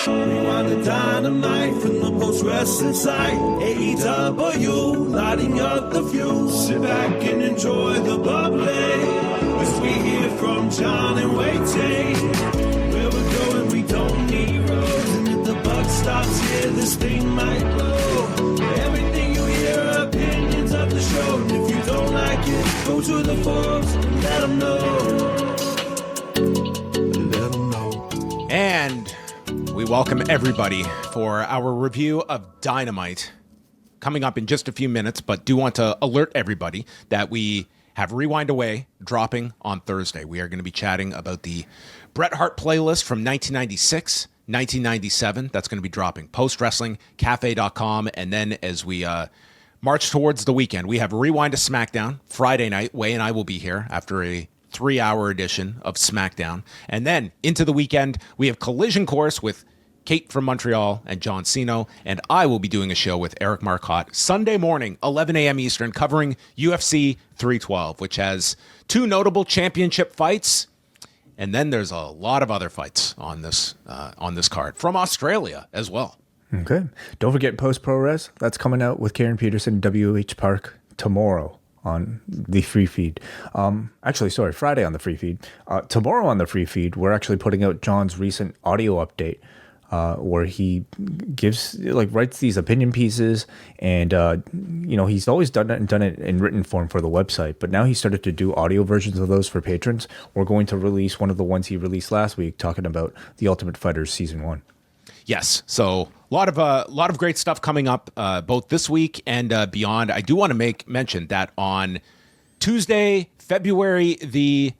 Rewind the Dynamite from the post-wrestling site. AEW, lighting up the fuse. Sit back and enjoy the bubbly as we hear from John and Wai Ting. Where we're going, we don't need roads. And if the buck stops here, this thing might blow. Everything you hear are opinions of the show. And if you don't like it, go to the forums and let them know. Let them know. And we welcome everybody for our review of Dynamite coming up in just a few minutes, but do want to alert everybody that we have Rewind Away dropping on Thursday. We are going to be chatting about the Bret Hart playlist from 1996, 1997. That's going to be dropping postwrestlingcafe.com. And then as we march towards the weekend, we have Rewind to SmackDown Friday night. Wai and I will be here after a 3-hour edition of SmackDown. And then into the weekend, we have Collision Course with Kate from Montreal and John Ceno. And I will be doing a show with Eric Marcotte Sunday morning, 11 a.m. Eastern, covering UFC 312, which has 2 notable championship fights. And then there's a lot of other fights on this card from Australia as well. Okay. Don't forget Post Pro Res. That's coming out with Karen Peterson, WH Park tomorrow on the free feed. Friday on the free feed. Tomorrow on the free feed, we're actually putting out John's recent audio update where he writes these opinion pieces, and he's always done it in written form for the website, but now he started to do audio versions of those for patrons. We're going to release one of the ones he released last week talking about The Ultimate Fighter Season 1. Yes, so a lot of great stuff coming up both this week and beyond. I do want to make mention that on Tuesday, February the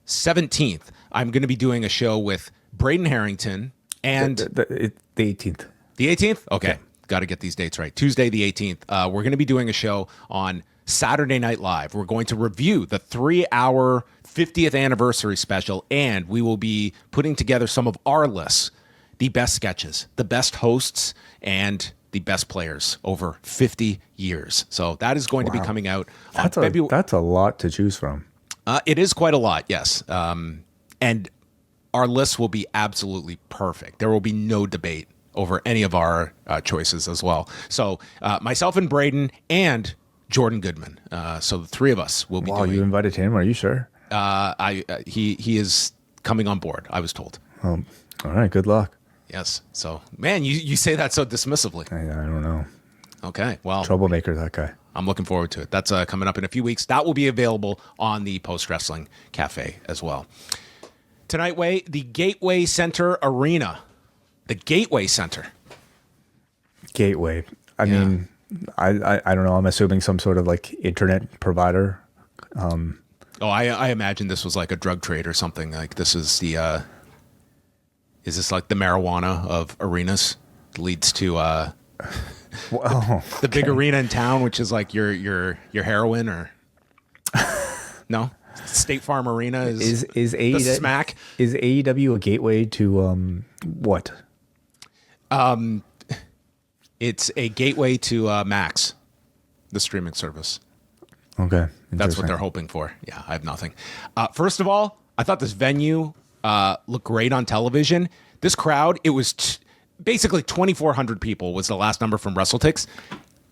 17th, I'm going to be doing a show with Braden Harrington and the 18th. The 18th? Okay, got to get these dates right. Tuesday the 18th. We're going to be doing a show on Saturday Night Live. We're going to review the 3-hour 50th anniversary special, and we will be putting together some of our lists. The best sketches, the best hosts, and the best players over 50 years. So that is going to be coming out on February. That's a lot to choose from. It is quite a lot, yes. And our list will be absolutely perfect. There will be no debate over any of our choices as well. So myself and Braden and Jordan Goodman. So the 3 of us will be doing. You invited him? Are you sure? He is coming on board, I was told. All right, good luck. Yes. So, man, you say that so dismissively. I don't know. Okay. Well, troublemaker, that guy. I'm looking forward to it. That's coming up in a few weeks. That will be available on the Post Wrestling Cafe as well. Tonight, Wai, the Gateway Center Arena. The Gateway Center. Gateway. I mean, I don't know. I'm assuming some sort of like internet provider. I imagine this was like a drug trade or something. Like this is the. Is this like the marijuana of arenas? Leads to the big arena in town, which is like your heroin, or no? State Farm Arena is the smack. Is AEW a gateway to what? It's a gateway to Max, the streaming service. Okay, that's what they're hoping for. Yeah, I have nothing. First of all, I thought this venue looked great on television. This crowd, it was basically 2,400 people was the last number from WrestleTix.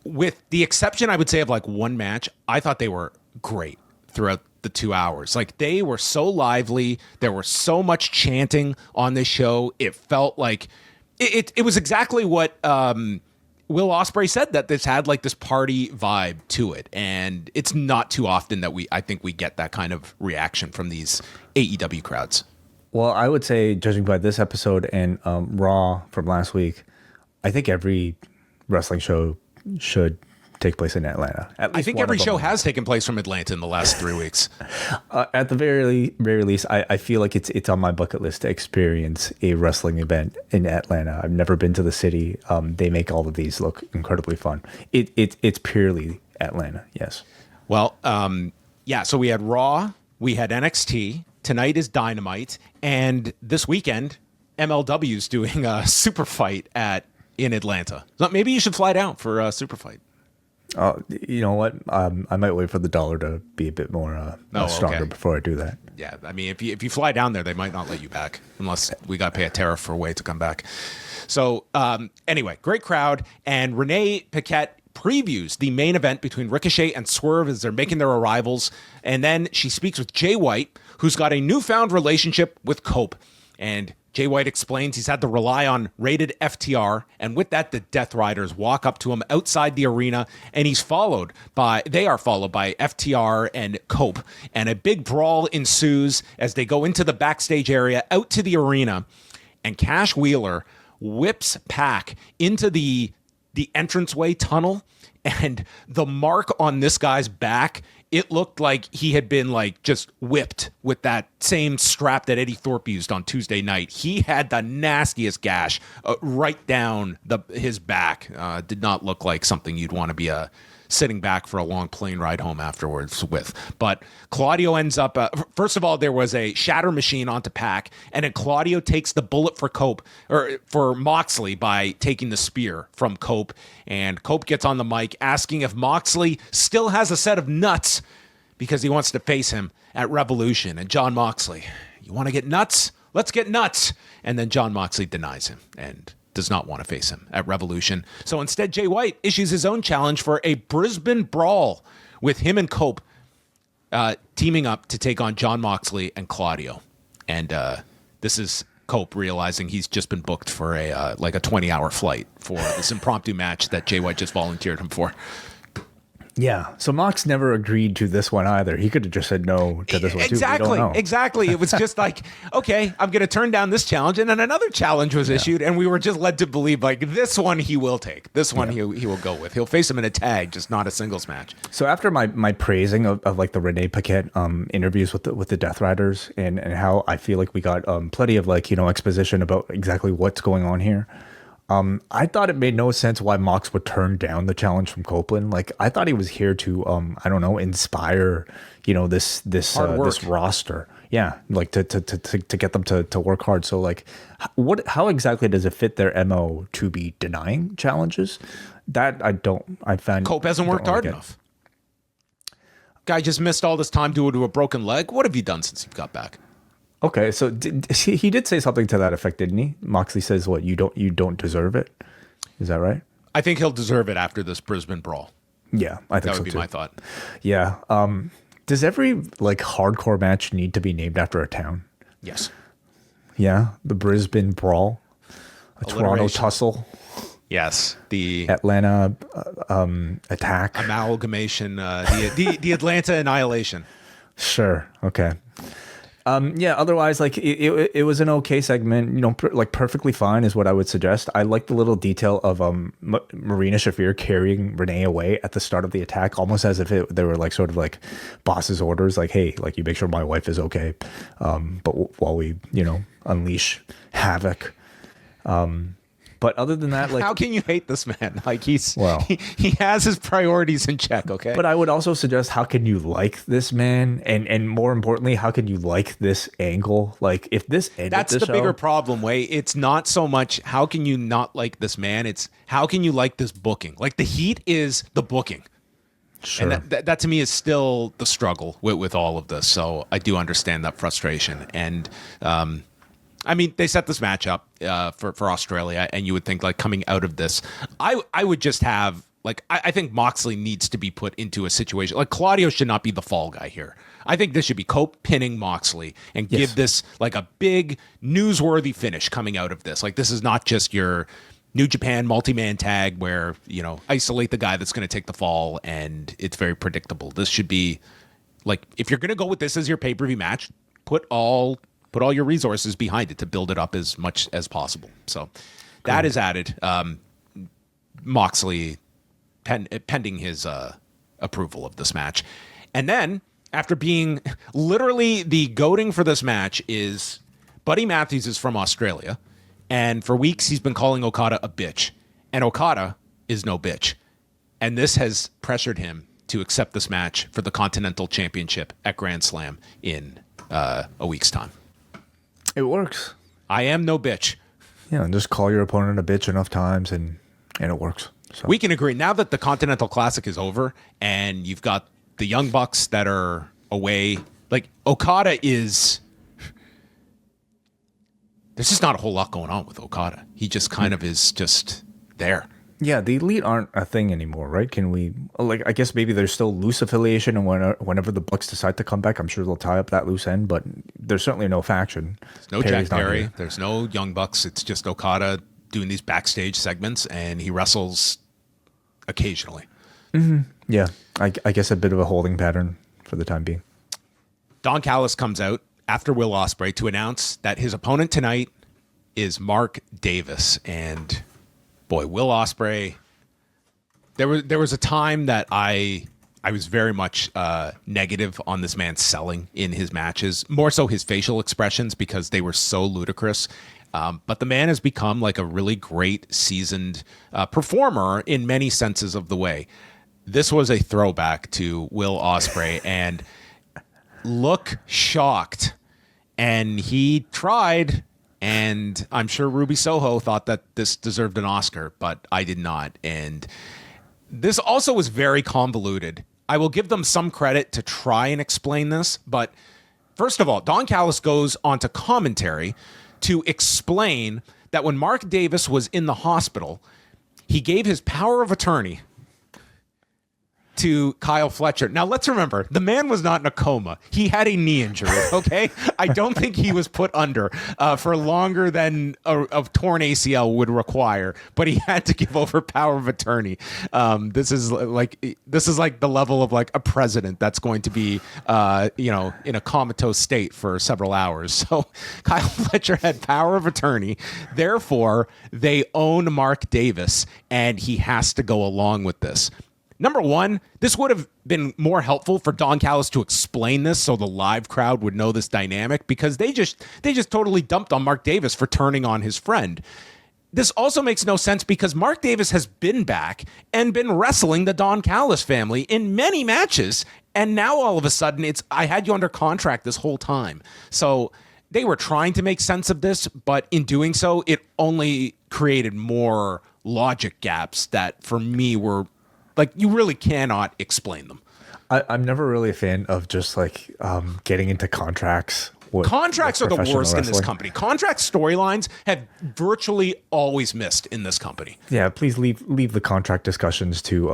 With the exception, I would say, of like one match, I thought they were great throughout the 2 hours. Like they were so lively. There was so much chanting on this show. It felt like it was exactly what Will Ospreay said, that this had like this party vibe to it. And it's not too often that I think we get that kind of reaction from these AEW crowds. Well, I would say, judging by this episode and Raw from last week, I think every wrestling show should take place in Atlanta. I think every show has taken place from Atlanta in the last 3 weeks. At the very least, I feel like it's on my bucket list to experience a wrestling event in Atlanta. I've never been to the city. They make all of these look incredibly fun. It's purely Atlanta, yes. Well, so we had Raw, we had NXT. Tonight is Dynamite, and this weekend, MLW's doing a super fight in Atlanta. So maybe you should fly down for a super fight. You know what? I might wait for the dollar to be a bit more stronger before I do that. Yeah, I mean, if you fly down there, they might not let you back unless we got to pay a tariff for a way to come back. So anyway, great crowd. And Renee Paquette previews the main event between Ricochet and Swerve as they're making their arrivals. And then she speaks with Jay White, who's got a newfound relationship with Cope. And Jay White explains he's had to rely on rated FTR, and with that, the Death Riders walk up to him outside the arena, and they are followed by FTR and Cope, and a big brawl ensues as they go into the backstage area, out to the arena, and Cash Wheeler whips Pac into the entranceway tunnel, and the mark on this guy's back, it looked like he had been like just whipped with that same strap that Eddie Thorpe used on Tuesday night. He had the nastiest gash right down his back. Did not look like something you'd want to be sitting back for a long plane ride home afterwards with. But Claudio ends up, first of all, there was a shatter machine onto Pac, and then Claudio takes the bullet for for Moxley by taking the spear from Cope, and Cope gets on the mic asking if Moxley still has a set of nuts because he wants to face him at Revolution. And John Moxley, you want to get nuts? Let's get nuts. And then John Moxley denies him and does not want to face him at Revolution. So instead, Jay White issues his own challenge for a Brisbane Brawl with him and Cope teaming up to take on John Moxley and Claudio. And this is Cope realizing he's just been booked for a 20-hour flight for this impromptu match that Jay White just volunteered him for. Yeah, so Mox never agreed to this one either. He could have just said no to this one too. Exactly. It was just like, okay, I'm going to turn down this challenge, and then another challenge was issued, and we were just led to believe like this one he will take. This one he will go with. He'll face him in a tag, just not a singles match. So after my praising of like the Renee Paquette interviews with the Death Riders and how I feel like we got plenty of exposition about exactly what's going on here. I thought it made no sense why Mox would turn down the challenge from Copeland. Like, I thought he was here to, inspire, this roster. Yeah, like to get them to work hard. So, like, how exactly does it fit their MO to be denying challenges? That I found Cope hasn't worked hard enough. Guy just missed all this time due to a broken leg. What have you done since you got back? Okay, so he did say something to that effect, didn't he? Moxley says, "What you don't deserve it." Is that right? I think he'll deserve it after this Brisbane Brawl. Yeah, I think so too. That would be my thought. Yeah. Does every hardcore match need to be named after a town? Yes. Yeah, the Brisbane Brawl, a Toronto Tussle. Yes, the Atlanta Attack, amalgamation, the Atlanta Annihilation. Sure. Okay. Otherwise, it was an okay segment, perfectly fine is what I would suggest. I like the little detail of Marina Shafir carrying Renee away at the start of the attack, almost as if they were boss's orders, like, hey, you make sure my wife is okay, but while we, unleash havoc. But other than that, how can you hate this man? He has his priorities in check, okay? But I would also suggest, how can you like this man? And more importantly, how can you like this angle? Like, if this ended That's the the show, bigger problem, Way. It's not so much how can you not like this man? It's how can you like this booking? Like, the heat is the booking. Sure. And that to me is still the struggle with all of this. So I do understand that frustration. And they set this match up for Australia, and you would think, coming out of this, I would just have, I think Moxley needs to be put into a situation. Claudio should not be the fall guy here. I think this should be Cope pinning Moxley and give this, a big, newsworthy finish coming out of this. This is not just your New Japan multi-man tag where, isolate the guy that's going to take the fall, and it's very predictable. This should be, if you're going to go with this as your pay-per-view match, put all your resources behind it to build it up as much as possible. So that is added. Moxley pending his approval of this match. And then, after being literally the goading for this match, is Buddy Matthews is from Australia. And for weeks, he's been calling Okada a bitch. And Okada is no bitch. And this has pressured him to accept this match for the Continental Championship at Grand Slam in a week's time. It works. I am no bitch. Yeah, just call your opponent a bitch enough times and it works. So. We can agree. Now that the Continental Classic is over and you've got the Young Bucks that are away, like Okada is... There's just not a whole lot going on with Okada. He just kind of is just there. Yeah, the Elite aren't a thing anymore, right? Can we, like, I guess maybe there's still loose affiliation, and whenever the Bucks decide to come back, I'm sure they'll tie up that loose end, but there's certainly no faction. There's no Jack Perry. There's no Young Bucks. It's just Okada doing these backstage segments, and he wrestles occasionally. Mm-hmm. Yeah, I guess a bit of a holding pattern for the time being. Don Callis comes out after Will Ospreay to announce that his opponent tonight is Mark Davis, and... Boy, Will Ospreay. There was a time that I was very much negative on this man selling in his matches, more so his facial expressions because they were so ludicrous. But the man has become like a really great seasoned performer in many senses of the way. This was a throwback to Will Ospreay, and look shocked. And he tried. And I'm sure Ruby Soho thought that this deserved an Oscar, but I did not. And this also was very convoluted. I will give them some credit to try and explain this. But first of all, Don Callis goes onto commentary to explain that when Mark Davis was in the hospital, he gave his power of attorney to Kyle Fletcher. Now, let's remember, the man was not in a coma. He had a knee injury, okay? I don't think he was put under for longer than a torn ACL would require, but he had to give over power of attorney. This is like the level of like a president that's going to be, in a comatose state for several hours. So Kyle Fletcher had power of attorney. Therefore, they own Mark Davis, and he has to go along with this. Number one, this would have been more helpful for Don Callis to explain this so the live crowd would know this dynamic, because they just totally dumped on Mark Davis for turning on his friend. This also makes no sense because Mark Davis has been back and been wrestling the Don Callis family in many matches, and now all of a sudden it's, I had you under contract this whole time. So they were trying to make sense of this, but in doing so, it only created more logic gaps that for me were... Like, you really cannot explain them. I'm never really a fan of just, like, getting into contracts. Contracts are the worst in this company. Contract storylines have virtually always missed in this company. Yeah, please leave the contract discussions to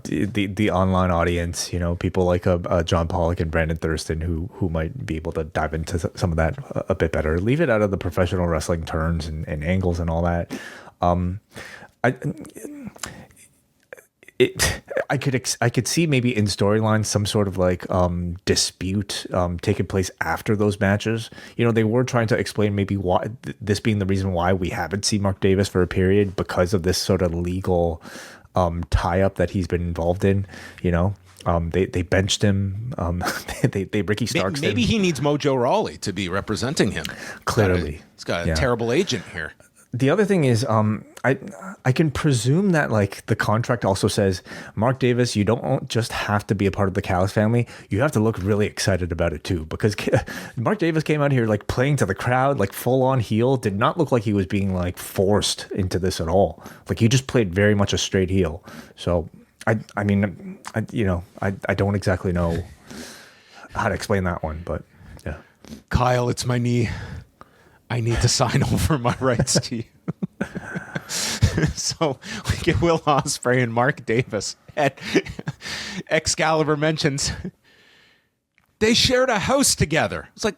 the online audience. You know, people like John Pollock and Brandon Thurston who might be able to dive into some of that a bit better. Leave it out of the professional wrestling turns and angles and all that. I could see maybe in storylines some sort of like dispute taking place after those matches. You know, they were trying to explain maybe why this being the reason why we haven't seen Mark Davis for a period because of this sort of legal tie up that he's been involved in. You know, they benched him. They Ricky Starks. Maybe he needs Mojo Rawley to be representing him. Clearly, he's got a terrible agent here. The other thing is, I can presume that like the contract also says, Mark Davis, you don't just have to be a part of the Callis family. You have to look really excited about it too, because Mark Davis came out here like playing to the crowd, like full on heel. Did not look like he was being like forced into this at all. Like he just played very much a straight heel. So I don't exactly know how to explain that one, but yeah. Kyle, it's my knee. I need to sign over my rights to you. So we get Will Ospreay and Mark Davis. And Excalibur mentions they shared a house together. It's like,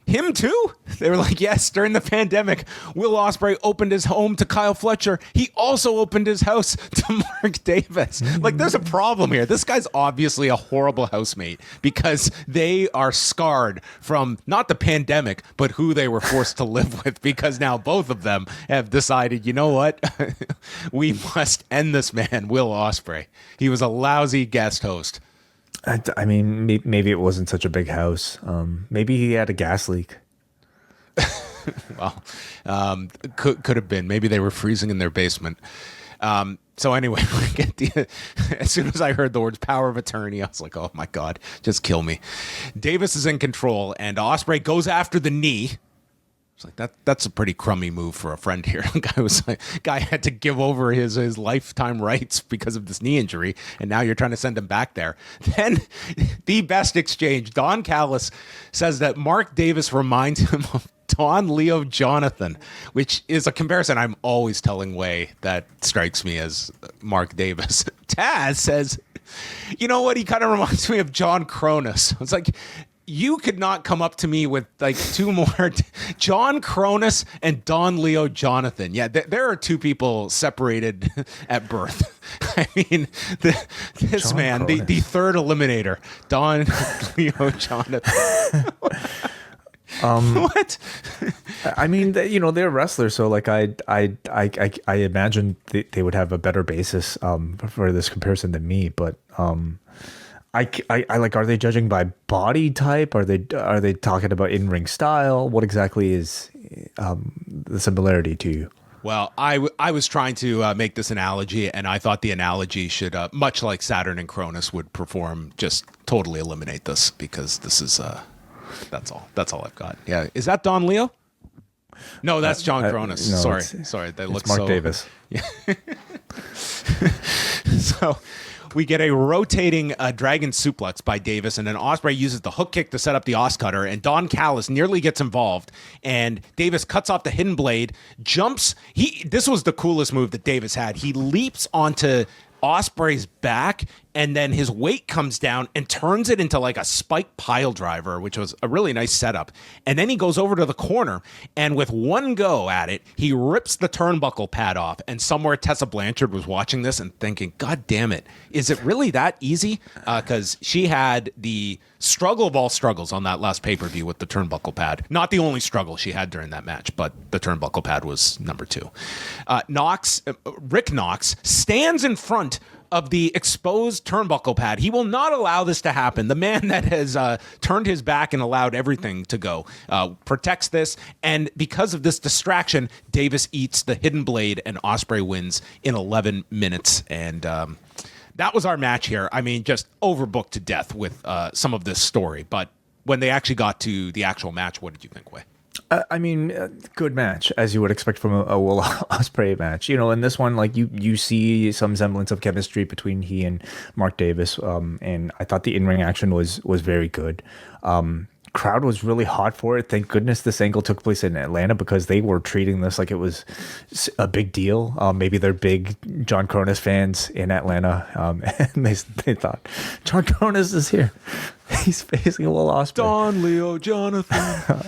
him too? They were like, yes, during the pandemic, Will Ospreay opened his home to Kyle Fletcher. He also opened his house to Mark Davis. Like, there's a problem here. This guy's obviously a horrible housemate because they are scarred from not the pandemic, but who they were forced to live with, because now both of them have decided, you know what? We must end this man, Will Ospreay. He was a lousy guest host. I mean, maybe it wasn't such a big house. Maybe he had a gas leak. Well, could have been. Maybe they were freezing in their basement. So anyway, as soon as I heard the words power of attorney, I was like, oh my God, just kill me. Davis is in control, and Ospreay goes after the knee. It's like that's a pretty crummy move for a friend here. Guy had to give over his lifetime rights because of this knee injury, and now you're trying to send him back there. Then the best exchange. Don Callis says that Mark Davis reminds him of Don Leo Jonathan, which is a comparison I'm always telling Way that strikes me as Mark Davis. Taz says, you know what? He kind of reminds me of John Kronus. It's like, you could not come up to me with like two more John Kronus and Don Leo Jonathan. Yeah, there are two people separated at birth. I mean, this John man, the third eliminator, Don Leo Jonathan. What? I mean, they're wrestlers, so like I imagine they would have a better basis for this comparison than me, but I like, are they judging by body type? Are they talking about in-ring style? What exactly is the similarity to you? Well, I was trying to make this analogy, and I thought the analogy should, much like Saturn and Kronus would perform, just totally eliminate this, because this is that's all I've got. Yeah, is that Don Leo? No, that's John Kronus. No, sorry, they look Mark so. Davis. Yeah. So we get a rotating dragon suplex by Davis, and then Ospreay uses the hook kick to set up the Os Cutter, and Don Callis nearly gets involved, and Davis cuts off the hidden blade, jumps. This was the coolest move that Davis had. He leaps onto Ospreay's back, and then his weight comes down and turns it into like a spike pile driver, which was a really nice setup. And then he goes over to the corner, and with one go at it, he rips the turnbuckle pad off. And somewhere Tessa Blanchard was watching this and thinking, God damn it, is it really that easy? Because she had the struggle of all struggles on that last pay-per-view with the turnbuckle pad. Not the only struggle she had during that match, but the turnbuckle pad was number 2. Rick Knox stands in front of the exposed turnbuckle pad. He will not allow this to happen. The man that has turned his back and allowed everything to go protects this, and because of this distraction, Davis eats the hidden blade, and Ospreay wins in 11 minutes. And that was our match here. I mean, just overbooked to death with some of this story. But when they actually got to the actual match, what did you think, Way? I mean, good match, as you would expect from a Will Ospreay match. In this one, like you see some semblance of chemistry between he and Mark Davis, and I thought the in-ring action was very good. Crowd was really hot for it. Thank goodness this angle took place in Atlanta, because they were treating this like it was a big deal. Maybe they're big John Kronus fans in Atlanta, and they thought, John Kronus is here. He's facing Will Ospreay. Don Leo Jonathan.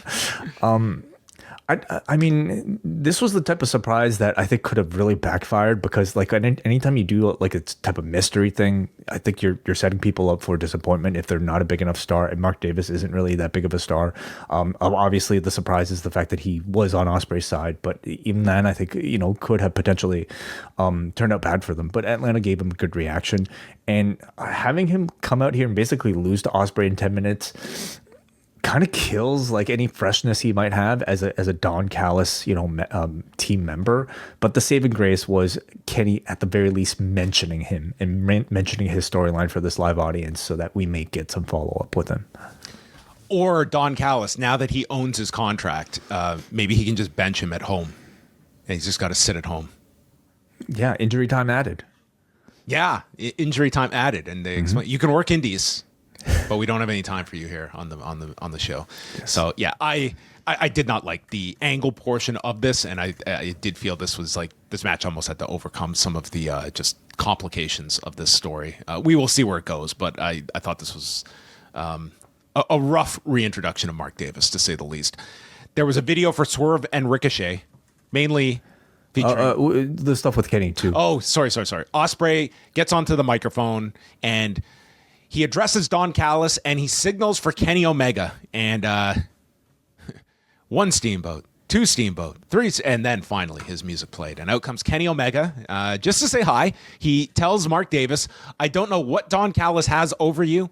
I mean, this was the type of surprise that I think could have really backfired, because like anytime you do like a type of mystery thing, I think you're setting people up for disappointment if they're not a big enough star. And Mark Davis isn't really that big of a star. Obviously, the surprise is the fact that he was on Ospreay's side, but even then, I think could have potentially turned out bad for them. But Atlanta gave him a good reaction, and having him come out here and basically lose to Ospreay in 10 minutes kind of kills like any freshness he might have as a Don Callis, team member. But the saving grace was Kenny at the very least mentioning him and mentioning his storyline for this live audience, so that we may get some follow up with him. Or Don Callis, now that he owns his contract, maybe he can just bench him at home, and he's just got to sit at home. Yeah, injury time added. Yeah, injury time added, and they explain you can work indies, but we don't have any time for you here on the show. Yes. So yeah, I did not like the angle portion of this, and I did feel this match almost had to overcome some of the just complications of this story. We will see where it goes, but I thought this was a rough reintroduction of Mark Davis, to say the least. There was a video for Swerve and Ricochet, mainly featuring the stuff with Kenny too. Oh, sorry. Ospreay gets onto the microphone and he addresses Don Callis, and he signals for Kenny Omega. And 1 steamboat, 2 steamboat, 3, and then finally his music played. And out comes Kenny Omega just to say hi. He tells Mark Davis, I don't know what Don Callis has over you,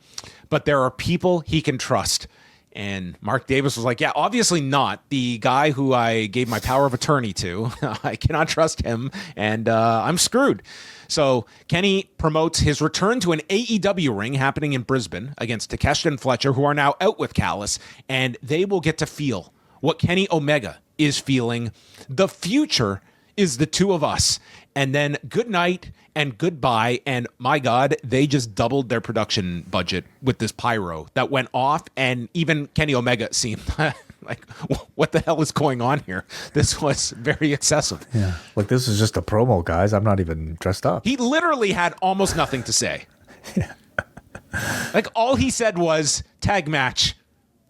but there are people he can trust. And Mark Davis was like, yeah, obviously not. The guy who I gave my power of attorney to, I cannot trust him, and I'm screwed. So Kenny promotes his return to an AEW ring happening in Brisbane against Takeshita and Fletcher, who are now out with Callis, and they will get to feel what Kenny Omega is feeling. The future is the two of us. And then good night and goodbye. And my God, they just doubled their production budget with this pyro that went off. And even Kenny Omega seemed like, what the hell is going on here? This was very excessive. Yeah. Like, this is just a promo, guys. I'm not even dressed up. He literally had almost nothing to say. Yeah. Like, all he said was, tag match,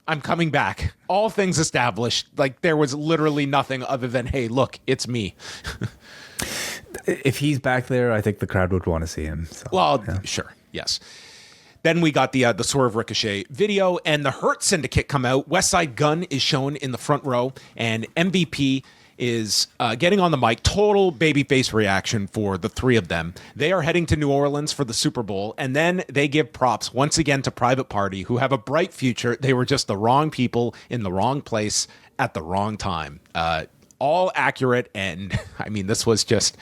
I'm coming back. All things established. Like, there was literally nothing other than, hey, look, it's me. If he's back there, I think the crowd would want to see him. So, well, yeah. Sure, yes. Then we got the Swerve Ricochet video, and the Hurt Syndicate come out. Westside Gunn is shown in the front row, and MVP is getting on the mic. Total babyface reaction for the three of them. They are heading to New Orleans for the Super Bowl, and then they give props once again to Private Party, who have a bright future. They were just the wrong people in the wrong place at the wrong time. All accurate, and I mean, this was just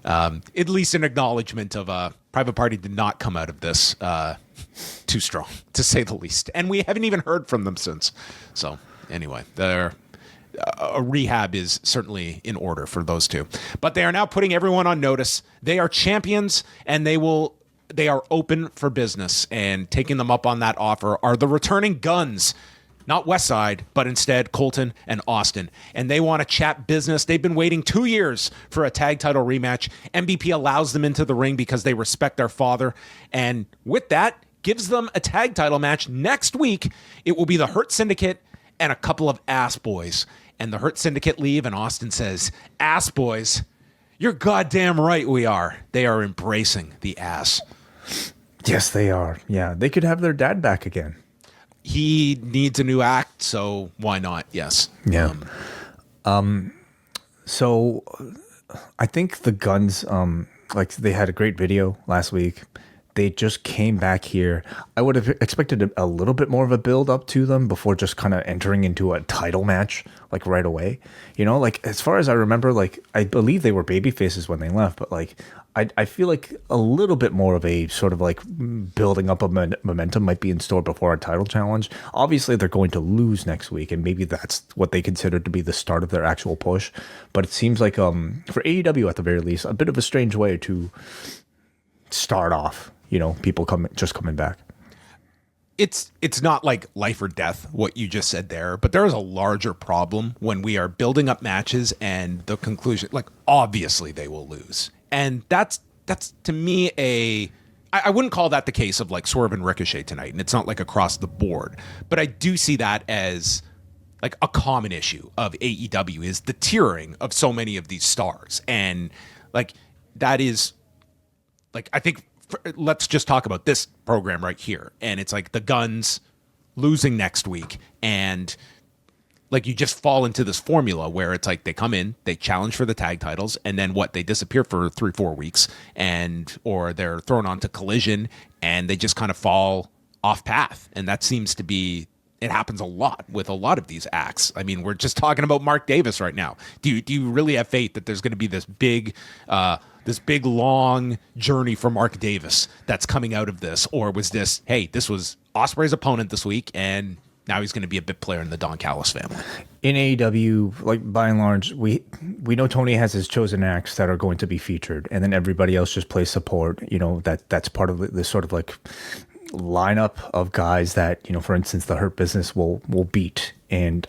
at least an acknowledgement of Private Party did not come out of this too strong, to say the least. And we haven't even heard from them since. So anyway, a rehab is certainly in order for those two. But they are now putting everyone on notice. They are champions, and they are open for business. And taking them up on that offer are the returning Guns. Not Westside, but instead Colton and Austin. And they want to chat business. They've been waiting 2 years for a tag title rematch. MVP allows them into the ring because they respect their father. And with that, gives them a tag title match next week. It will be the Hurt Syndicate and a couple of ass boys. And the Hurt Syndicate leave, and Austin says, ass boys, you're goddamn right we are. They are embracing the ass. Yes, they are. Yeah, they could have their dad back again. He needs a new act, so why not? Yes. Yeah. So I think the Guns, like, they had a great video last week. They just came back here. I would have expected a little bit more of a build up to them before just kind of entering into a title match, like, right away. You know, like, as far as I remember, like, I believe they were baby faces when they left, but like, I feel like a little bit more of a sort of like building up a momentum might be in store before our title challenge. Obviously, they're going to lose next week, and maybe that's what they consider to be the start of their actual push. But it seems like, for AEW at the very least, a bit of a strange way to start off. You know, people coming back. It's not like life or death, what you just said there, but there is a larger problem when we are building up matches and the conclusion, like, obviously they will lose. And that's to me I wouldn't call that the case of like Swerve and Ricochet tonight, and it's not like across the board, but I do see that as like a common issue of AEW is the tiering of so many of these stars. And like, that is like, I think, let's just talk about this program right here. And it's like the Guns losing next week, and like, you just fall into this formula where it's like they come in, they challenge for the tag titles, and then they disappear for 3-4 weeks, or they're thrown onto Collision and they just kind of fall off path. And that seems to be, it happens a lot with a lot of these acts. I mean, we're just talking about Mark Davis right now. Do you really have faith that there's going to be this big long journey for Mark Davis that's coming out of this? Or was this, hey, this was Ospreay's opponent this week, and now he's going to be a big player in the Don Callis family? In AEW, like, by and large, we know Tony has his chosen acts that are going to be featured, and then everybody else just plays support. You know, that's part of this sort of like lineup of guys that, you know, for instance, the Hurt Business will beat. And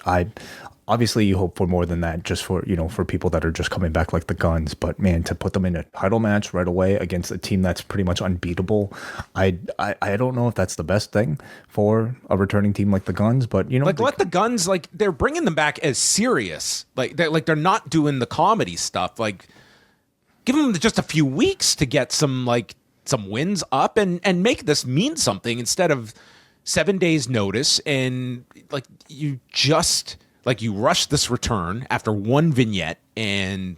obviously you hope for more than that, just for, you know, for people that are just coming back like the Guns. But man, to put them in a title match right away against a team that's pretty much unbeatable, I don't know if that's the best thing for a returning team like the Guns. But, you know, like, let the Guns, like, they're bringing them back as serious. Like, they're not doing the comedy stuff. Like, give them just a few weeks to get some wins up and make this mean something, instead of 7 days notice. And like, you rush this return after one vignette, and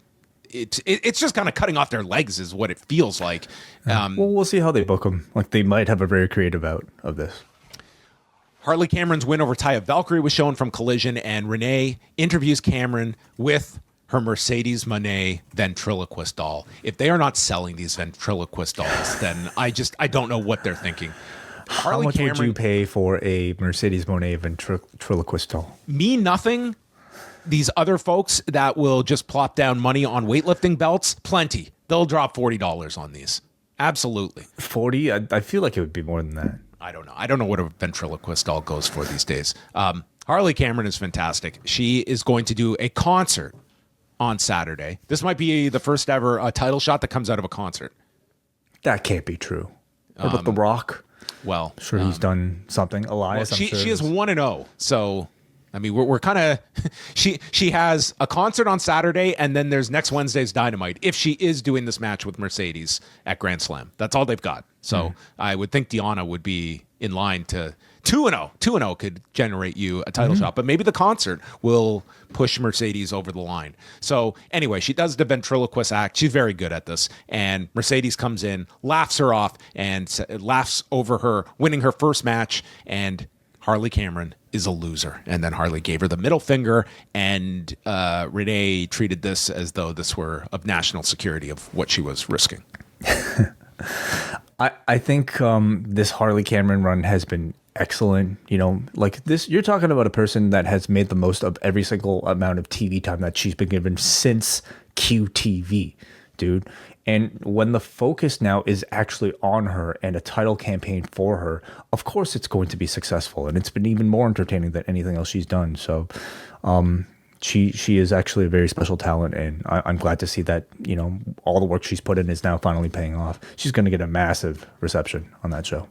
it's just kind of cutting off their legs is what it feels like. Well, we'll see how they book them. Like, they might have a very creative out of this. Harley Cameron's win over Taya Valkyrie was shown from Collision, and Renee interviews Cameron with her Mercedes Monet ventriloquist doll. If they are not selling these ventriloquist dolls, then I don't know what they're thinking. How much would you pay for a Mercedes Monet ventriloquist doll? Me, nothing. these other folks that will just plop down money on weightlifting belts, plenty. They'll drop $40 on these. Absolutely. 40? I feel like it would be more than that. I don't know. I don't know what a ventriloquist doll goes for these days. Harley Cameron is fantastic. She is going to do a concert on Saturday. This might be the first ever title shot that comes out of a concert. That can't be true. What about The Rock? Well, I'm sure he's done something. Elias, she is 1-0. So, I mean, we're kind of she has a concert on Saturday, and then there's next Wednesday's Dynamite if she is doing this match with Mercedes at Grand Slam. That's all they've got. So I would think Deonna would be in line to 2-0. 2-0 could generate you a title shot, but maybe the concert will push Mercedes over the line. So anyway, she does the ventriloquist act. She's very good at this. And Mercedes comes in, laughs her off, and laughs over her winning her first match. And Harley Cameron is a loser. And then Harley gave her the middle finger, and Renee treated this as though this were of national security of what she was risking. I think this Harley Cameron run has been excellent. You know, like this, you're talking about a person that has made the most of every single amount of TV time that she's been given since QTV, dude. And when the focus now is actually on her and a title campaign for her, of course it's going to be successful. And it's been even more entertaining than anything else she's done. So she is actually a very special talent. And I'm glad to see that, you know, all the work she's put in is now finally paying off. She's going to get a massive reception on that show.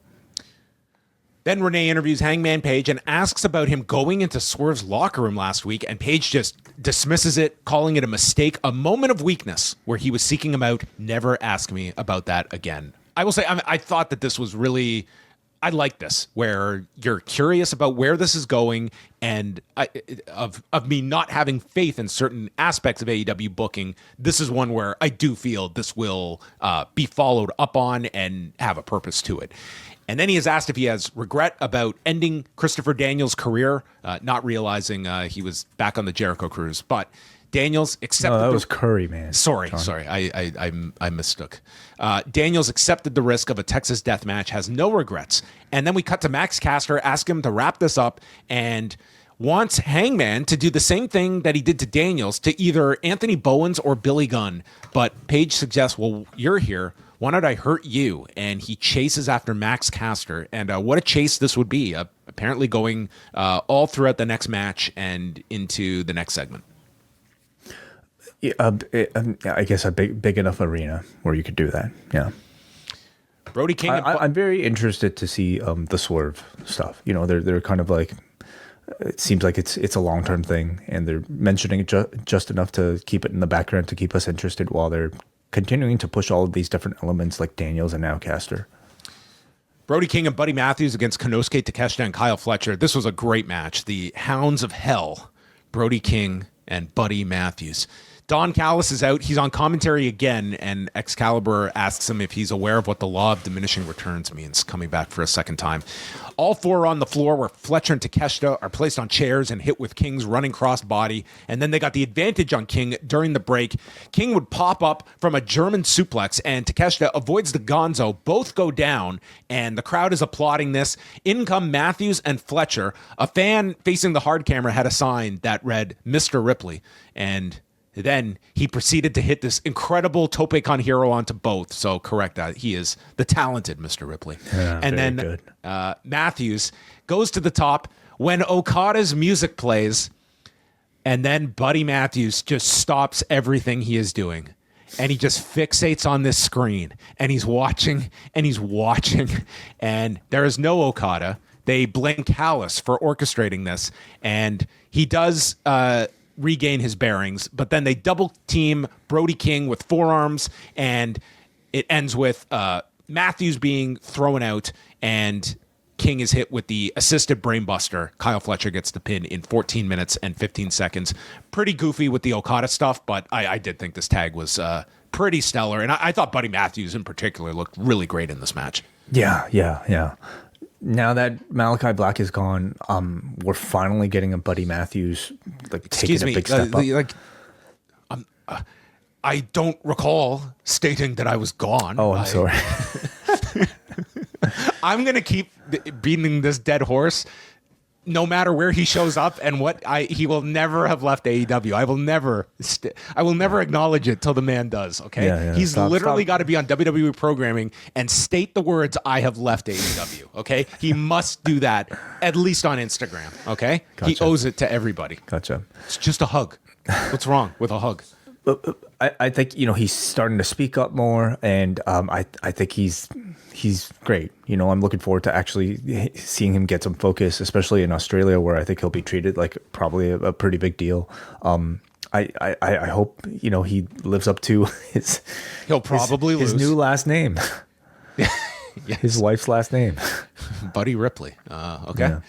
Then Renee interviews Hangman Page and asks about him going into Swerve's locker room last week, and Page just dismisses it, calling it a mistake, a moment of weakness where he was seeking him out. Never ask me about that again. I will say, I thought that this was really, I like this, where you're curious about where this is going, and of me not having faith in certain aspects of AEW booking. This is one where I do feel this will be followed up on and have a purpose to it. And then he is asked if he has regret about ending Christopher Daniels' career, not realizing he was back on the Jericho cruise. But Daniels accepted. No, that was Curry, man. Sorry, I mistook. Daniels accepted the risk of a Texas death match, has no regrets. And then we cut to Max Caster, ask him to wrap this up, and wants Hangman to do the same thing that he did to Daniels to either Anthony Bowens or Billy Gunn. But Page suggests, well, you're here. Why don't I hurt you? And he chases after Max Caster. And what a chase this would be. Apparently going all throughout the next match and into the next segment. Yeah, I guess a big enough arena where you could do that. Yeah. Brody King. I'm very interested to see the Swerve stuff. You know, they're kind of like, it seems like it's a long-term thing, and they're mentioning it just enough to keep it in the background to keep us interested while they're continuing to push all of these different elements like Daniels and now Caster. Brody King and Buddy Matthews against Konosuke Takeshita and Kyle Fletcher. This was a great match. The Hounds of Hell, Brody King and Buddy Matthews. Don Callis is out. He's on commentary again, and Excalibur asks him if he's aware of what the law of diminishing returns means, coming back for a second time. All four are on the floor where Fletcher and Takeshita are placed on chairs and hit with King's running cross body, and then they got the advantage on King during the break. King would pop up from a German suplex, and Takeshita avoids the gonzo. Both go down, and the crowd is applauding this. In come Matthews and Fletcher. A fan facing the hard camera had a sign that read, Mr. Ripley, and then he proceeded to hit this incredible tope con hero onto both. So correct that. He is the talented Mr. Ripley. Yeah, and then Matthews goes to the top when Okada's music plays, and then Buddy Matthews just stops everything he is doing. And he just fixates on this screen, and he's watching, and he's watching, and there is no Okada. They blame Callis for orchestrating this, and he does regain his bearings, but then they double team Brody King with forearms, and it ends with Matthews being thrown out, and King is hit with the assisted brainbuster. Kyle Fletcher gets the pin in 14 minutes and 15 seconds. Pretty goofy with the Okada stuff, but I did think this tag was pretty stellar, and I thought Buddy Matthews in particular looked really great in this match. Yeah. Now that Malachi Black is gone, we're finally getting a Buddy Matthews taking a big step up. I don't recall stating that I was gone. Oh, I'm sorry. I'm going to keep beating this dead horse. no matter where he shows up and he will never have left AEW. I will never acknowledge it till the man does. Okay, he's literally got to be on WWE programming and state the words "I have left AEW." Okay, he must do that at least on Instagram. Okay, He owes it to everybody. Gotcha. It's just a hug. What's wrong with a hug? I think he's starting to speak up more, and I think he's great. I'm looking forward to actually seeing him get some focus, especially in Australia, where I think he'll be treated like probably a pretty big deal. I hope he lives up to his. He'll probably his lose new last name. Yes. His wife's last name, Buddy Ripley. Okay. Yeah.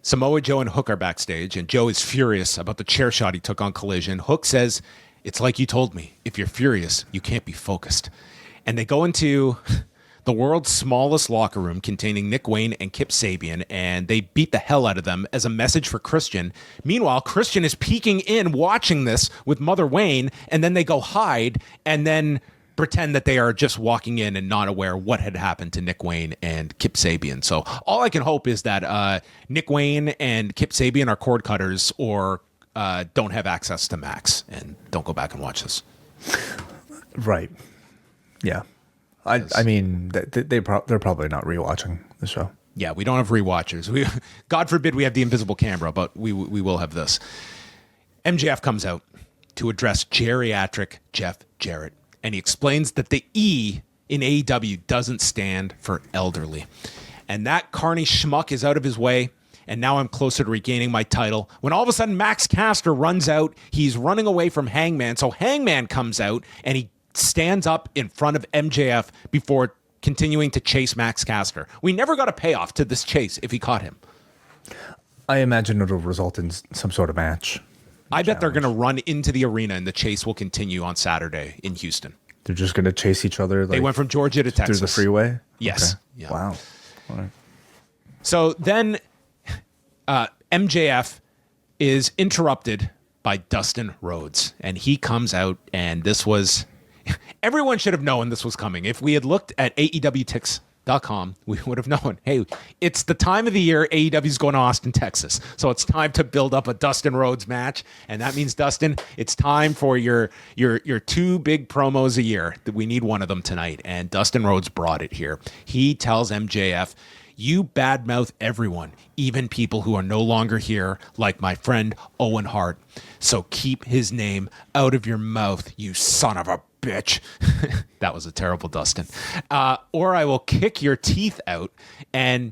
Samoa Joe and Hook are backstage, and Joe is furious about the chair shot he took on Collision. Hook says, "It's like you told me. If you're furious, you can't be focused." And they go into the world's smallest locker room containing Nick Wayne and Kip Sabian, and they beat the hell out of them as a message for Christian. Meanwhile, Christian is peeking in, watching this with Mother Wayne, and then they go hide, and then pretend that they are just walking in and not aware what had happened to Nick Wayne and Kip Sabian. So all I can hope is that Nick Wayne and Kip Sabian are cord cutters or don't have access to Max and don't go back and watch this. Right. Yeah. I mean, they're probably not rewatching the show. Yeah, we don't have rewatchers. God forbid we have the invisible camera, but we will have this. MJF comes out to address geriatric Jeff Jarrett. And he explains that the E in AEW doesn't stand for elderly. And that carny schmuck is out of his way. And now I'm closer to regaining my title. When all of a sudden Max Caster runs out, he's running away from Hangman. So Hangman comes out and he stands up in front of MJF before continuing to chase Max Caster. We never got a payoff to this chase if he caught him. I imagine it'll result in some sort of match. I bet they're going to run into the arena and the chase will continue on Saturday in Houston. They're just going to chase each other? They went from Georgia to Texas. Through the freeway? Yes. Okay. Yeah. Wow. All right. So then MJF is interrupted by Dustin Rhodes. And he comes out, and this was... Everyone should have known this was coming. If we had looked at AEWTix.com, we would have known, hey, it's the time of the year AEW is going to Austin, Texas. So it's time to build up a Dustin Rhodes match. And that means, Dustin, it's time for your two big promos a year. We need one of them tonight. And Dustin Rhodes brought it here. He tells MJF, "You badmouth everyone, even people who are no longer here, like my friend Owen Hart. So keep his name out of your mouth, you son of a bitch." That was a terrible Dustin. Or I will kick your teeth out. And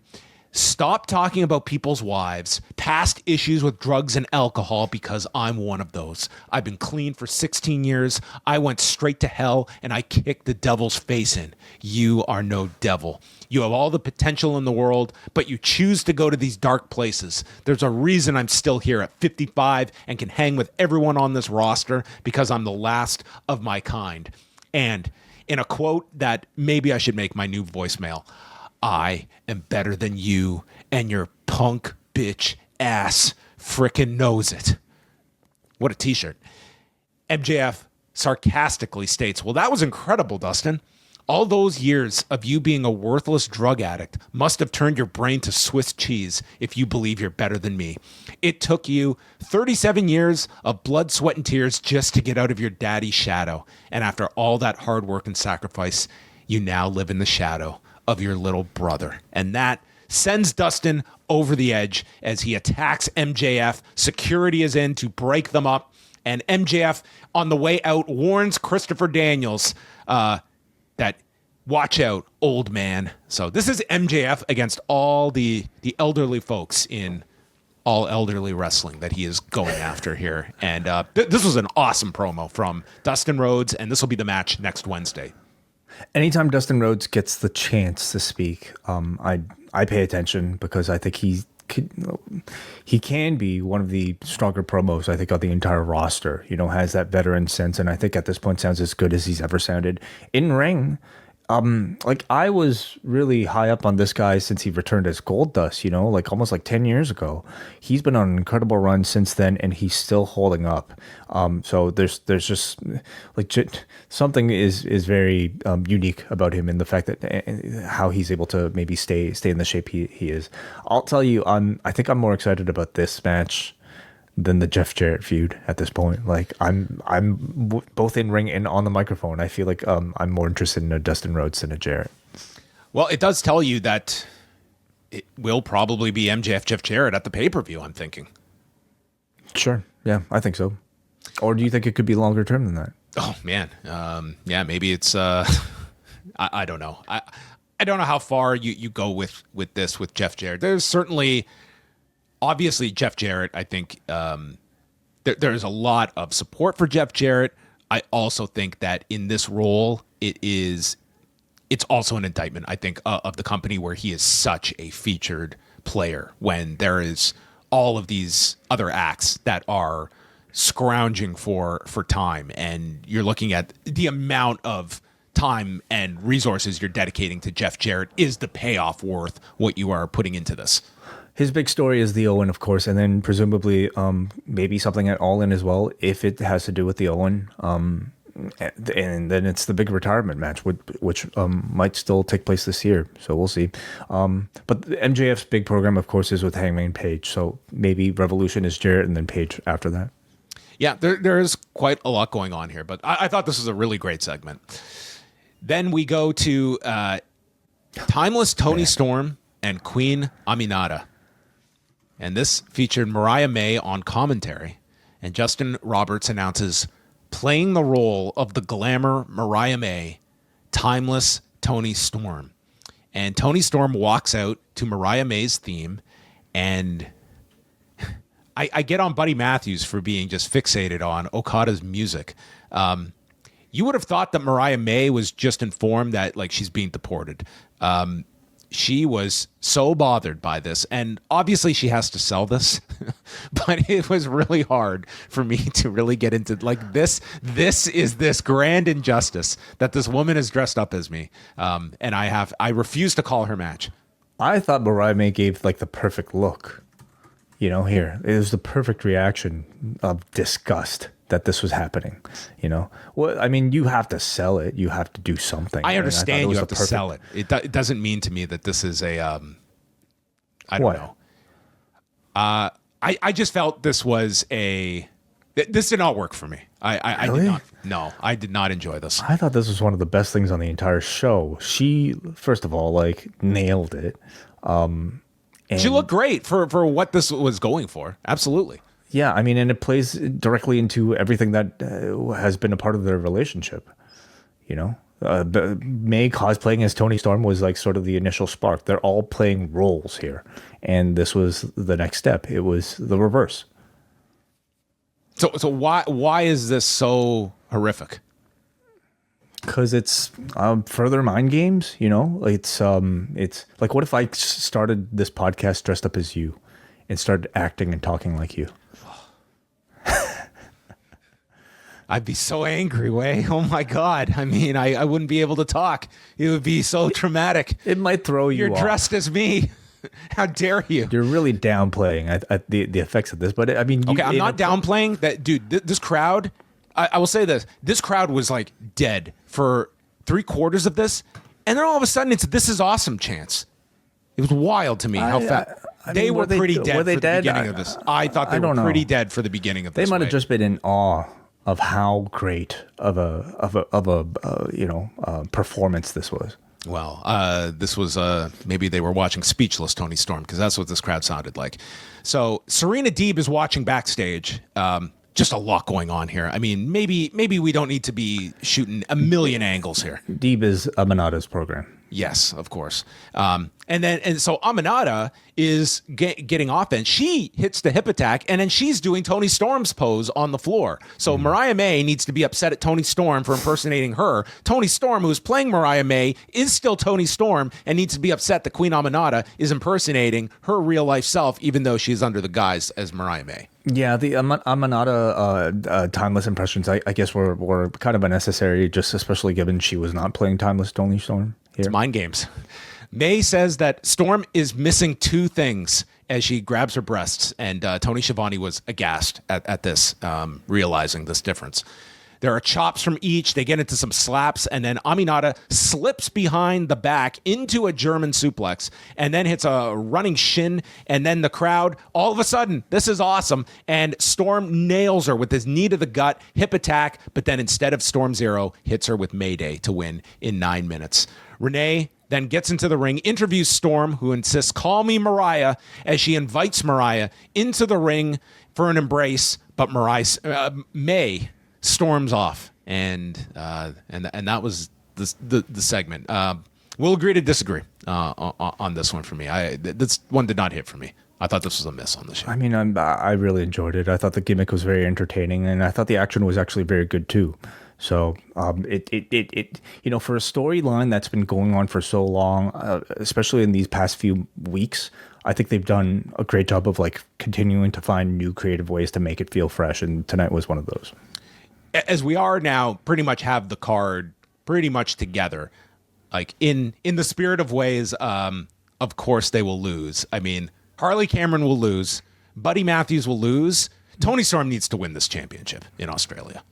stop talking about people's wives, past issues with drugs and alcohol, because I'm one of those. I've been clean for 16 years. I went straight to hell and I kicked the devil's face in. You are no devil. You have all the potential in the world, but you choose to go to these dark places. There's a reason I'm still here at 55 and can hang with everyone on this roster, because I'm the last of my kind. And in a quote that maybe I should make my new voicemail, I am better than you, and your punk bitch ass frickin' knows it. What a t-shirt. MJF sarcastically states, "Well, that was incredible, Dustin. All those years of you being a worthless drug addict must have turned your brain to Swiss cheese if you believe you're better than me. It took you 37 years of blood, sweat, and tears just to get out of your daddy's shadow. And after all that hard work and sacrifice, you now live in the shadow of your little brother." And that sends Dustin over the edge as he attacks MJF. Security is in to break them up. And MJF, on the way out, warns Christopher Daniels that watch out, old man. So this is MJF against all the elderly folks in all elderly wrestling that he is going after here. And this was an awesome promo from Dustin Rhodes, and this will be the match next Wednesday. Anytime Dustin Rhodes gets the chance to speak, I pay attention, because I think he can be one of the stronger promos, I think, on the entire roster. Has that veteran sense, and I think at this point sounds as good as he's ever sounded. In ring, Like I was really high up on this guy since he returned as Gold Dust, like almost like 10 years ago. He's been on an incredible run since then, and he's still holding up. So there's just like something is very unique about him in the fact that how he's able to maybe stay in the shape he is. I'll tell you, I think I'm more excited about this match than the Jeff Jarrett feud at this point. Like I'm both in ring and on the microphone. I feel like I'm more interested in a Dustin Rhodes than a Jarrett. Well, it does tell you that it will probably be MJF Jeff Jarrett at the pay-per-view, I'm thinking. Sure. Yeah, I think so. Or do you think it could be longer term than that? Oh man. Yeah, maybe it's I don't know. I don't know how far you go with this with Jeff Jarrett. There's certainly obviously, Jeff Jarrett, I think there's a lot of support for Jeff Jarrett. I also think that in this role, it's also an indictment, I think, of the company where he is such a featured player when there is all of these other acts that are scrounging for time. And you're looking at the amount of time and resources you're dedicating to Jeff Jarrett. Is the payoff worth what you are putting into this? His big story is the Owen, of course, and then presumably maybe something at All In as well, if it has to do with the Owen. And then it's the big retirement match, which might still take place this year. So we'll see. But MJF's big program, of course, is with Hangman Page. So maybe Revolution is Jarrett and then Page after that. Yeah, there is quite a lot going on here, but I thought this was a really great segment. Then we go to Timeless Toni Storm and Queen Aminata. And this featured Mariah May on commentary, and Justin Roberts announces playing the role of the Glamour Mariah May, Timeless Toni Storm. And Toni Storm walks out to Mariah May's theme, and I get on Buddy Matthews for being just fixated on Okada's music. You would have thought that Mariah May was just informed that like she's being deported. She was so bothered by this, and obviously she has to sell this, but it was really hard for me to really get into like this. This is this grand injustice that this woman is dressed up as me, and I refuse to call her match. I thought Mariah May gave like the perfect look. Here it was the perfect reaction of disgust that this was happening. Well, I mean, you have to sell it. You have to do something. I understand you have to sell it. It doesn't mean to me that this is a, I don't know. I just felt this was this did not work for me. I Really? did not. No, I did not enjoy this. I thought this was one of the best things on the entire show. She, first of all, like nailed it. She looked great for what this was going for. Absolutely. Yeah, I mean, and it plays directly into everything that has been a part of their relationship. May cosplaying as Toni Storm was like sort of the initial spark. They're all playing roles here, and this was the next step. It was the reverse. So why is this so horrific? Because it's further mind games. It's like, what if I started this podcast dressed up as you and started acting and talking like you? I'd be so angry, Way. Oh my God. I mean, I wouldn't be able to talk. It would be so traumatic. It might throw you You're off. dressed as me. How dare you? You're really downplaying the effects of this, but I mean, Okay, I'm not downplaying that, dude. This crowd, I will say this: this crowd was like dead for 3/4 of this, and then all of a sudden it's "This is awesome" chants. It was wild to me how fast they were pretty dead for the beginning of this. I thought they were pretty dead for the beginning of this. They might have just been in awe of how great of a performance this was. Well, this was maybe they were watching Speechless Toni Storm, because that's what this crowd sounded like. So Serena Deeb is watching backstage. Just a lot going on here. I mean, maybe we don't need to be shooting a million angles here. Deeb is Aminata's program. Yes, of course. And so Aminata is getting offense. She hits the hip attack, and then she's doing Toni Storm's pose on the floor. So Mariah May needs to be upset at Toni Storm for impersonating her. Toni Storm, who's playing Mariah May, is still Toni Storm and needs to be upset that Queen Aminata is impersonating her real life self, even though she's under the guise as Mariah May. Yeah, the Aminata timeless impressions, I guess, were kind of unnecessary, just especially given she was not playing timeless Toni Storm here. It's mind games. May says that Storm is missing two things as she grabs her breasts, and Tony Schiavone was aghast at this, realizing this difference. There are chops from each. They get into some slaps, and then Aminata slips behind the back into a German suplex and then hits a running shin. And then the crowd, all of a sudden, this is awesome. And Storm nails her with his knee to the gut, hip attack. But then instead of Storm Zero, hits her with Mayday to win in 9 minutes. Renee then gets into the ring, interviews Storm, who insists, "Call me Mariah," as she invites Mariah into the ring for an embrace. But May storms off, and that was the segment. We'll agree to disagree on this one for me. This one did not hit for me. I thought this was a miss on the show. I mean, I really enjoyed it. I thought the gimmick was very entertaining, and I thought the action was actually very good too. So it for a storyline that's been going on for so long, especially in these past few weeks, I think they've done a great job of like continuing to find new creative ways to make it feel fresh, and tonight was one of those. As we are now pretty much have the card pretty much together, like in the spirit of ways, of course they will lose. I mean, Harley Cameron will lose. Buddy Matthews will lose. Toni Storm needs to win this championship in Australia.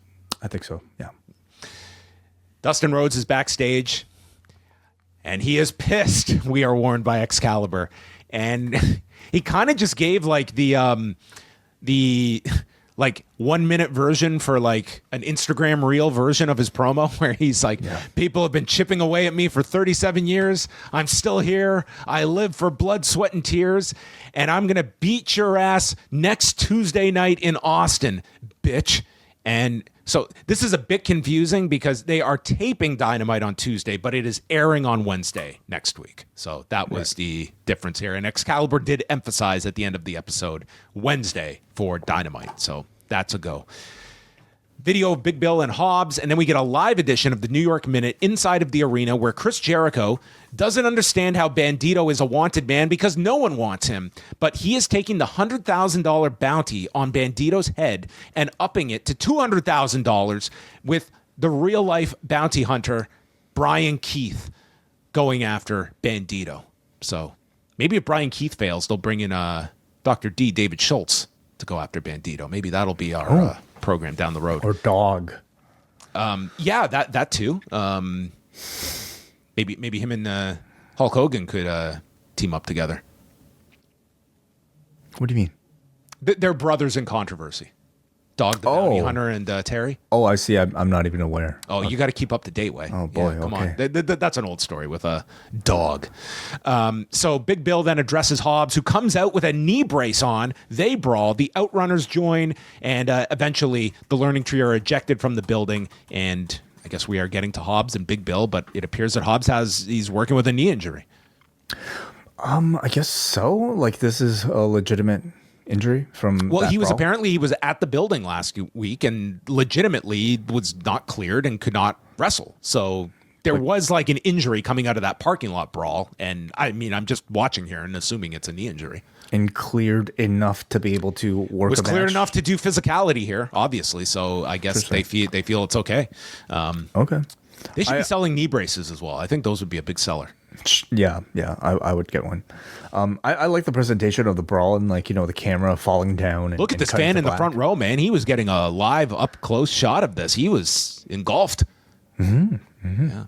I think so, yeah. Dustin Rhodes is backstage, and he is pissed, we are warned by Excalibur. And he kind of just gave like the 1 minute version for like an Instagram reel version of his promo where he's like, people have been chipping away at me for 37 years. I'm still here. I live for blood, sweat, and tears. And I'm going to beat your ass next Tuesday night in Austin, bitch. And so this is a bit confusing because they are taping Dynamite on Tuesday, but it is airing on Wednesday next week. So that was the difference here. And Excalibur did emphasize at the end of the episode Wednesday for Dynamite. So that's a go. Video of Big Bill and Hobbs, and then we get a live edition of the New York Minute inside of the arena where Chris Jericho doesn't understand how Bandito is a wanted man because no one wants him, but he is taking the $100,000 bounty on Bandito's head and upping it to $200,000 with the real-life bounty hunter Brian Keith going after Bandito. So maybe if Brian Keith fails, they'll bring in Dr. D. David Schultz to go after Bandito. Maybe that'll be our program down the road. Or Dog. Yeah, that too. Maybe him and Hulk Hogan could team up together. What do you mean? They're brothers in controversy. Dog the Bounty Hunter and Terry. Oh, I see. I'm not even aware. Oh, you got to keep up to date, Way. Oh, boy. Yeah, come okay. on. That's an old story with a dog. So Big Bill then addresses Hobbs, who comes out with a knee brace on. They brawl. The Outrunners join, and eventually the Learning Tree are ejected from the building. And I guess we are getting to Hobbs and Big Bill, but it appears that he's working with a knee injury. I guess so. Like, this is a legitimate injury from he was at the building last week and legitimately was not cleared and could not wrestle. So there was like an injury coming out of that parking lot brawl. And I mean, I'm just watching here and assuming it's a knee injury. And cleared enough to be able to work. Was cleared enough to do physicality here, obviously. So I guess they feel it's okay. Okay. They should be selling knee braces as well. I think those would be a big seller. Yeah, I would get one. I like the presentation of the brawl and the camera falling down. Look at this fan in the front row, man. He was getting a live up close shot of this. He was engulfed. Mm-hmm. Mm-hmm. Yeah.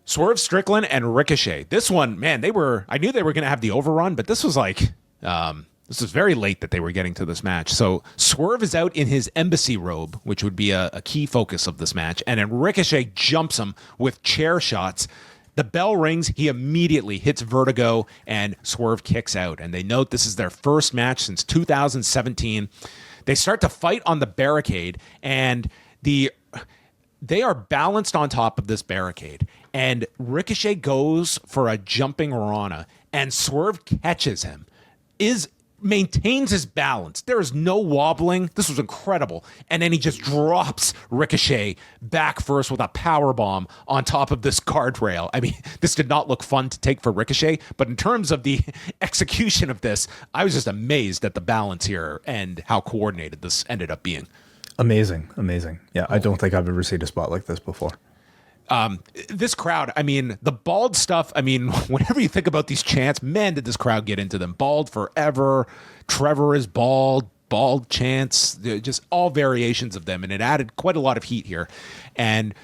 Swerve Strickland and Ricochet. This one, man, I knew they were going to have the overrun, but this was this was very late that they were getting to this match. So Swerve is out in his embassy robe, which would be a key focus of this match. And then Ricochet jumps him with chair shots. The bell rings. He immediately hits Vertigo, and Swerve kicks out. And they note this is their first match since 2017. They start to fight on the barricade, and they are balanced on top of this barricade. and Ricochet goes for a jumping Rana, and Swerve catches him, maintains his balance. There is no wobbling. This was incredible. And then he just drops Ricochet back first with a power bomb on top of this guardrail. I mean, this did not look fun to take for Ricochet, but in terms of the execution of this, I was just amazed at the balance here and how coordinated this ended up being. Amazing. Yeah, I don't think I've ever seen a spot like this before. This crowd, I mean, the bald stuff, I mean, whenever you think about these chants, man, did this crowd get into them. Bald forever, Trevor is bald chants, just all variations of them. And it added quite a lot of heat here. And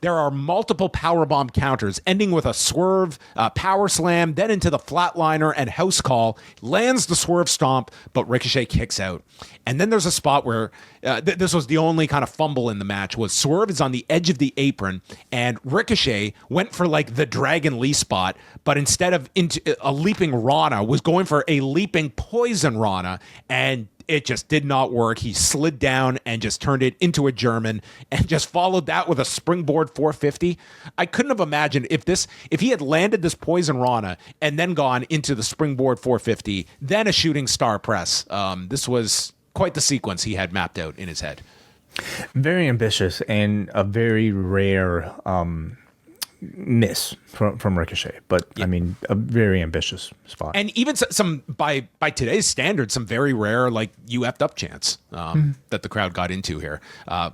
there are multiple powerbomb counters, ending with a Swerve power slam, then into the flatliner and house call, lands the Swerve stomp, but Ricochet kicks out. And then there's a spot where this was the only kind of fumble in the match, was Swerve is on the edge of the apron, and Ricochet went for like the Dragon Lee spot, but instead of into a leaping Rana, was going for a leaping Poison Rana, and it just did not work. He slid down and just turned it into a German and just followed that with a springboard 450. I couldn't have imagined if he had landed this Poison Rana and then gone into the springboard 450, then a shooting star press. This was quite the sequence he had mapped out in his head. Very ambitious and a very rare miss from Ricochet, but yeah. I mean, a very ambitious spot. And even some by today's standards, some very rare, like, you effed up chants that the crowd got into here,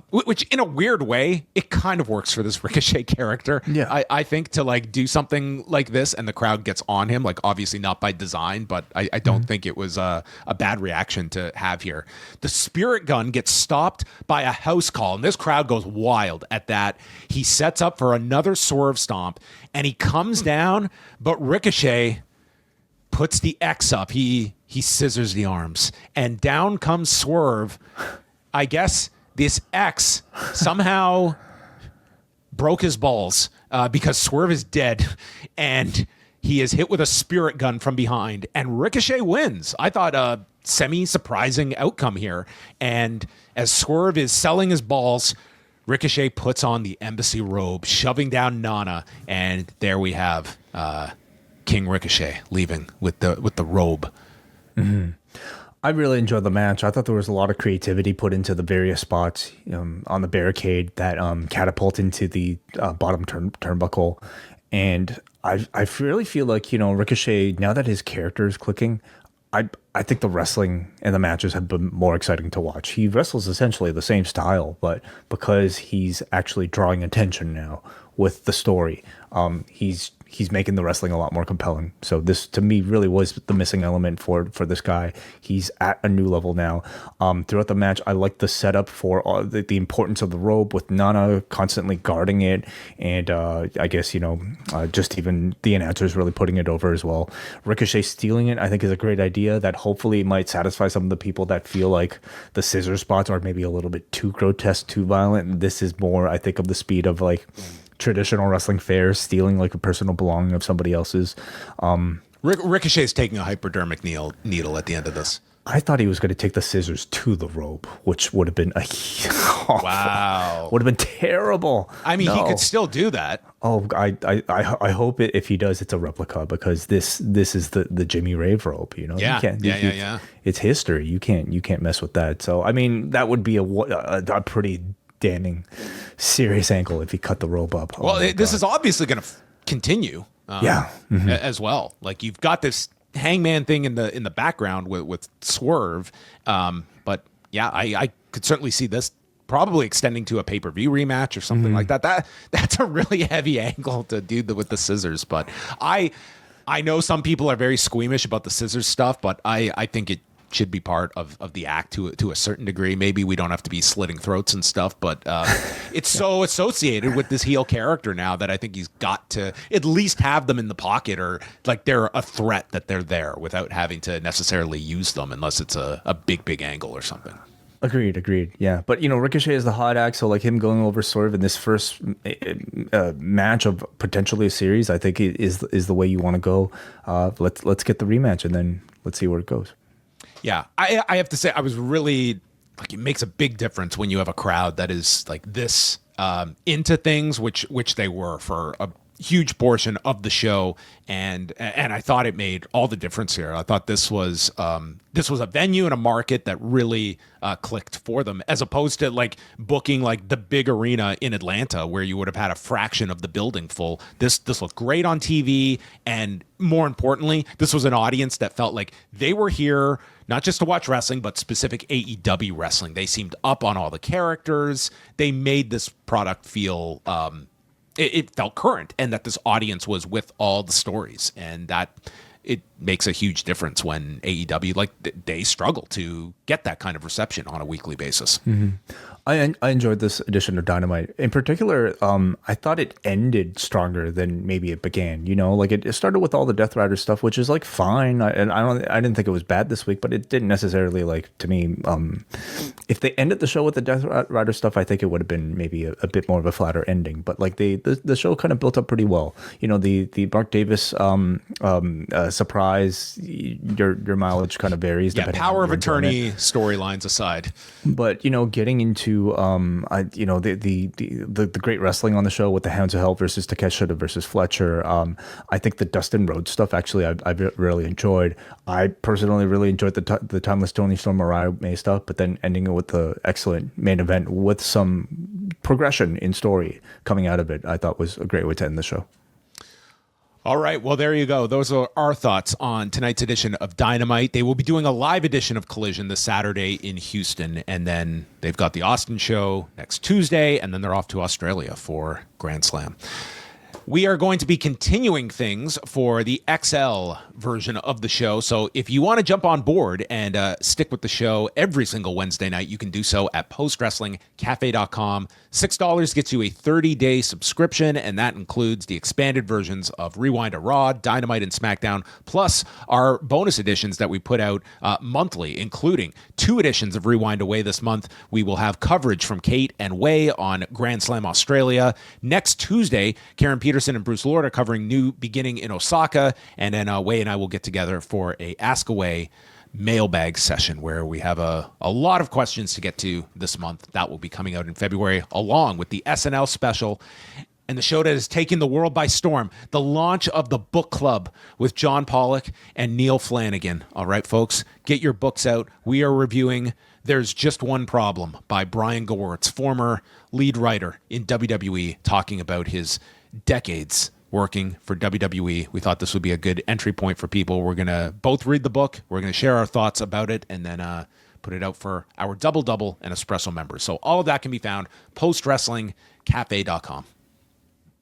which in a weird way, it kind of works for this Ricochet character. Yeah. I think to like do something like this and the crowd gets on him, like obviously not by design, but I don't think it was a bad reaction to have here. The Spirit Gun gets stopped by a house call, and this crowd goes wild at that. He sets up for another Swerve stomp, and he comes down, but Ricochet puts the X up. He scissors the arms, and down comes Swerve. I guess this X somehow broke his balls because Swerve is dead, and he is hit with a Spirit Gun from behind, and Ricochet wins. I thought a semi-surprising outcome here, and as Swerve is selling his balls, Ricochet puts on the embassy robe, shoving down Nana, and there we have King Ricochet leaving with the robe. Mm-hmm. I really enjoyed the match. I thought there was a lot of creativity put into the various spots on the barricade that catapult into the bottom turnbuckle, and I really feel like Ricochet, now that his character is clicking, I think the wrestling and the matches have been more exciting to watch. He wrestles essentially the same style, but because he's actually drawing attention now with the story, he's making the wrestling a lot more compelling. So this, to me, really was the missing element for this guy. He's at a new level now. Throughout the match, I liked the setup for the importance of the robe, with Nana constantly guarding it, and I guess just even the announcers really putting it over as well. Ricochet stealing it, I think, is a great idea that hopefully might satisfy some of the people that feel like the scissor spots are maybe a little bit too grotesque, too violent. And this is more, I think, of the speed of like traditional wrestling fare, stealing like a personal belonging of somebody else's. Ricochet's taking a hypodermic needle at the end of this. I thought he was going to take the scissors to the robe, which would have been wow, would have been terrible. I mean, he could still do that. Oh, I hope if he does, it's a replica, because this is the Jimmy Rave robe. Yeah, you can't, yeah. It's history. You can't mess with that. So I mean, that would be a pretty damning serious angle if he cut the rope up. Well, this is obviously going to continue. As well. Like, you've got this hangman thing in the background with Swerve, but yeah, I could certainly see this probably extending to a pay-per-view rematch or something like that. That's a really heavy angle to do with the scissors, but I know some people are very squeamish about the scissors stuff, but I think it should be part of the act to a certain degree. Maybe we don't have to be slitting throats and stuff, but it's so associated with this heel character now that I think he's got to at least have them in the pocket, or like they're a threat that they're there without having to necessarily use them unless it's a big angle or something. Agreed. Yeah, but Ricochet is the hot act, so like him going over Swerve in this first match of potentially a series, I think is the way you want to go. Let's get the rematch, and then let's see where it goes. Yeah, I have to say, I was really, like, it makes a big difference when you have a crowd that is like this into things, which they were for a huge portion of the show, and I thought it made all the difference here. I thought this was a venue and a market that really clicked for them, as opposed to like booking like the big arena in Atlanta where you would have had a fraction of the building full. This looked great on TV, and more importantly, this was an audience that felt like they were here not just to watch wrestling, but specific AEW wrestling. They seemed up on all the characters. They made this product feel it felt current, and that this audience was with all the stories, and that it makes a huge difference when AEW, like, they struggle to get that kind of reception on a weekly basis. Mm-hmm. I enjoyed this edition of Dynamite. In particular, I thought it ended stronger than maybe it began. You know, like it started with all the Death Rider stuff, which is like fine. I didn't think it was bad this week, but it didn't necessarily, like, to me. If they ended the show with the Death Rider stuff, I think it would have been maybe a bit more of a flatter ending. But like the show kind of built up pretty well. You know, the Mark Davis surprise, your mileage kind of varies. Yeah, power of attorney storylines aside, but you know, getting into the great wrestling on the show with the Hounds of Hell versus Takeshita versus Fletcher. I think the Dustin Rhodes stuff actually I've really enjoyed. I personally really enjoyed the Timeless Toni Storm Mariah May stuff, but then ending it with the excellent main event with some progression in story coming out of it, I thought was a great way to end the show. All right, well, there you go. Those are our thoughts on tonight's edition of Dynamite. They will be doing a live edition of Collision this Saturday in Houston, and then they've got the Austin show next Tuesday, and then they're off to Australia for Grand Slam. We are going to be continuing things for the XL version of the show. So if you want to jump on board and stick with the show every single Wednesday night, you can do so at postwrestlingcafe.com. $6 gets you a 30-day subscription, and that includes the expanded versions of Rewind to Raw, Dynamite, and SmackDown, plus our bonus editions that we put out monthly, including 2 editions of Rewind Away this month. We will have coverage from Kate and Wai on Grand Slam Australia. Next Tuesday, Karen Peterson and Bruce Lord are covering New Beginning in Osaka, and then Wai and I will get together for a Ask Away mailbag session where we have a lot of questions to get to this month. That will be coming out in February, along with the SNL special and the show that has taken the world by storm, the launch of the book club with John Pollock and Neil Flanagan. All right, folks, get your books out. We are reviewing There's Just One Problem by Brian Gewirtz, former lead writer in WWE, talking about his decades working for WWE. We thought this would be a good entry point for people. We're going to both read the book. We're going to share our thoughts about it, and then put it out for our Double Double and Espresso members. So all of that can be found postwrestlingcafe.com.